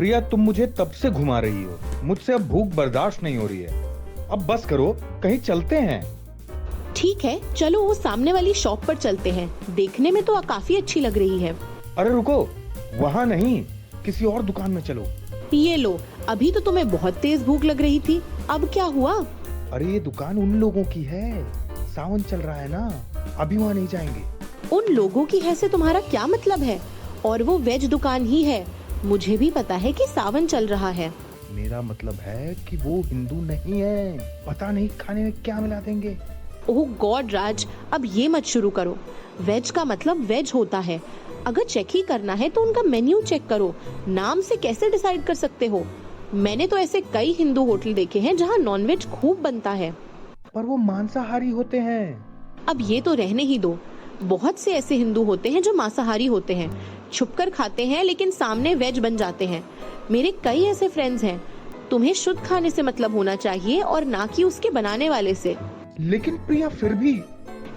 प्रिया, तुम मुझे तब से घुमा रही हो, मुझसे अब भूख बर्दाश्त नहीं हो रही है। अब बस करो, कहीं चलते हैं। ठीक है, चलो वो सामने वाली शॉप पर चलते हैं। देखने में तो काफी अच्छी लग रही है। अरे रुको, वहाँ नहीं, किसी और दुकान में चलो। ये लो, अभी तो तुम्हें बहुत तेज भूख लग रही थी, अब क्या हुआ? अरे ये दुकान उन लोगों की है, सावन चल रहा है ना, अभी वहाँ नहीं जाएंगे। उन लोगों की है से तुम्हारा क्या मतलब है? और वो वेज दुकान ही है। मुझे भी पता है कि सावन चल रहा है। मेरा मतलब है कि वो हिंदू नहीं है, पता नहीं खाने में क्या मिला देंगे। ओह गॉड राज, अब ये मत शुरू करो। वेज का मतलब वेज होता है। अगर चेक ही करना है तो उनका मेन्यू चेक करो, नाम से कैसे डिसाइड कर सकते हो? मैंने तो ऐसे कई हिंदू होटल देखे हैं जहाँ नॉनवेज खूब बनता है। पर वो मांसाहारी होते हैं। अब ये तो रहने ही दो। बहुत से ऐसे हिंदू होते हैं जो मांसाहारी होते हैं, छुपकर खाते हैं लेकिन सामने वेज बन जाते हैं। मेरे कई ऐसे फ्रेंड्स हैं। तुम्हें शुद्ध खाने से मतलब होना चाहिए और ना कि उसके बनाने वाले से। लेकिन प्रिया फिर भी।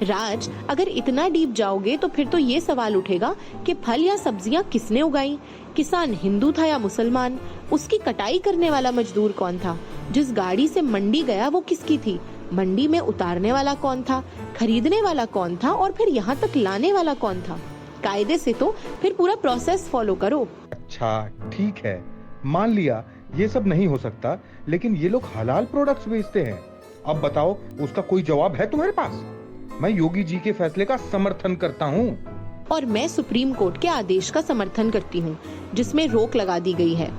राज, अगर इतना डीप जाओगे तो फिर तो ये सवाल उठेगा कि फल या सब्जियां किसने उगाई? किसान हिंदू था या मुसलमान? उसकी कटाई करने वाला मजदूर कौन था? जिस गाड़ी से मंडी गया वो किसकी थी? मंडी में उतारने वाला कौन था? खरीदने वाला कौन था? और फिर यहाँ तक लाने वाला कौन था? कायदे से तो फिर पूरा प्रोसेस फॉलो करो। अच्छा ठीक है, मान लिया ये सब नहीं हो सकता, लेकिन ये लोग हलाल प्रोडक्ट्स बेचते हैं। अब बताओ, उसका कोई जवाब है तुम्हारे पास? मैं योगी जी के फैसले का समर्थन करता हूँ। और मैं सुप्रीम कोर्ट के आदेश का समर्थन करती हूँ, जिसमें रोक लगा दी गई है।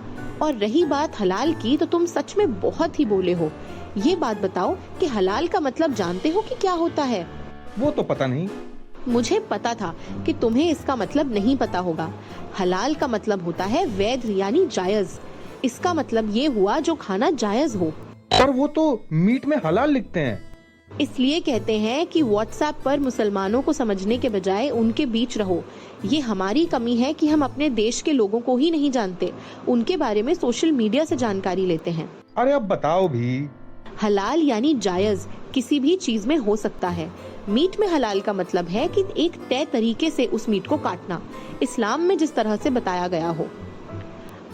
और रही बात हलाल की, तो तुम सच में बहुत ही बोले हो। ये बात बताओ कि हलाल का मतलब जानते हो कि क्या होता है? वो तो पता नहीं। मुझे पता था कि तुम्हें इसका मतलब नहीं पता होगा। हलाल का मतलब होता है वैध यानी जायज। इसका मतलब ये हुआ जो खाना जायज हो। पर वो तो मीट में हलाल लिखते हैं। इसलिए कहते हैं कि व्हाट्सएप पर मुसलमानों को समझने के बजाय उनके बीच रहो। ये हमारी कमी है कि हम अपने देश के लोगों को ही नहीं जानते, उनके बारे में सोशल मीडिया से जानकारी लेते हैं। अरे अब बताओ भी। हलाल यानी जायज किसी भी चीज में हो सकता है। मीट में हलाल का मतलब है कि एक तय तरीके से उस मीट को काटना, इस्लाम में जिस तरह से बताया गया हो।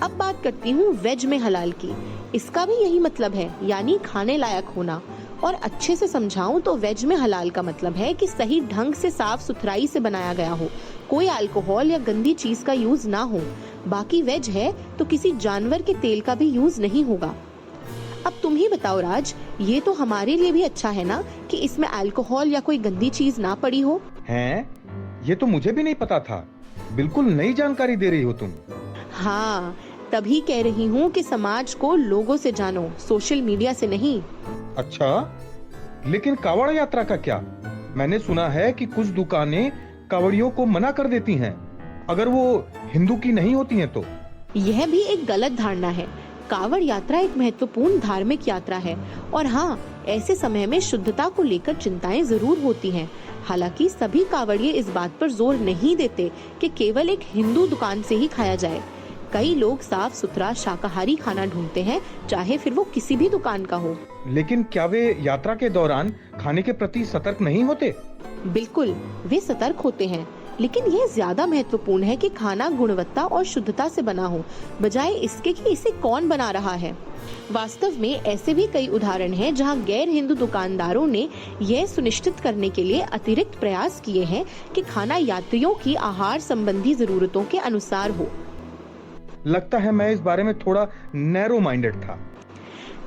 अब बात करती हूँ वेज में हलाल की। इसका भी यही मतलब है, यानी खाने लायक होना। और अच्छे से समझाऊं तो वेज में हलाल का मतलब है कि सही ढंग से साफ सुथराई से बनाया गया हो, कोई अल्कोहल या गंदी चीज का यूज ना हो। बाकी वेज है तो किसी जानवर के तेल का भी यूज नहीं होगा। अब तुम ही बताओ राज, ये तो हमारे लिए भी अच्छा है ना कि इसमें अल्कोहल या कोई गंदी चीज ना पड़ी हो। हैं? ये तो मुझे भी नहीं पता था। बिल्कुल नई जानकारी दे रही हो तुम। हाँ, तभी कह रही हूँ कि समाज को लोगों से जानो, सोशल मीडिया से नहीं। अच्छा, लेकिन कावड़ यात्रा का क्या? मैंने सुना है कि कुछ दुकानें कावड़ियों को मना कर देती हैं, अगर वो हिंदू की नहीं होती हैं तो। यह भी एक गलत धारणा है। कावड़ यात्रा एक महत्वपूर्ण धार्मिक यात्रा है। और हाँ, ऐसे समय में शुद्धता को लेकर चिंताएं जरूर होती हैं। हालांकि सभी कावड़िए इस बात पर जोर नहीं देते कि केवल एक हिंदू दुकान से ही खाया जाए। कई लोग साफ सुथरा शाकाहारी खाना ढूंढते हैं, चाहे फिर वो किसी भी दुकान का हो। लेकिन क्या वे यात्रा के दौरान खाने के प्रति सतर्क नहीं होते? बिल्कुल, वे सतर्क होते हैं, लेकिन यह ज्यादा महत्वपूर्ण है कि खाना गुणवत्ता और शुद्धता से बना हो, बजाय इसके कि इसे कौन बना रहा है। वास्तव में ऐसे भी कई उदाहरण हैं जहां गैर हिंदू दुकानदारों ने यह सुनिश्चित करने के लिए अतिरिक्त प्रयास किए हैं कि खाना यात्रियों की आहार संबंधी जरूरतों के अनुसार हो। लगता है मैं इस बारे में थोड़ा नैरो माइंडेड था।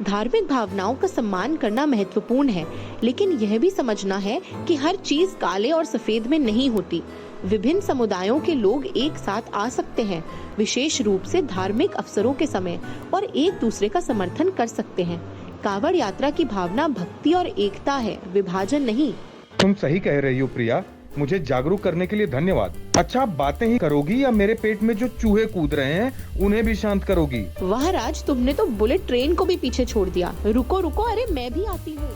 धार्मिक भावनाओं का सम्मान करना महत्वपूर्ण है, लेकिन यह भी समझना है कि हर चीज काले और सफेद में नहीं होती। विभिन्न समुदायों के लोग एक साथ आ सकते हैं, विशेष रूप से धार्मिक अवसरों के समय, और एक दूसरे का समर्थन कर सकते हैं। कावड़ यात्रा की भावना भक्ति और एकता है, विभाजन नहीं। तुम सही कह रही हो प्रिया, मुझे जागरूक करने के लिए धन्यवाद। अच्छा, आप बातें ही करोगी या मेरे पेट में जो चूहे कूद रहे हैं उन्हें भी शांत करोगी? वाह राज, तुमने तो बुलेट ट्रेन को भी पीछे छोड़ दिया। रुको रुको, अरे मैं भी आती हूँ।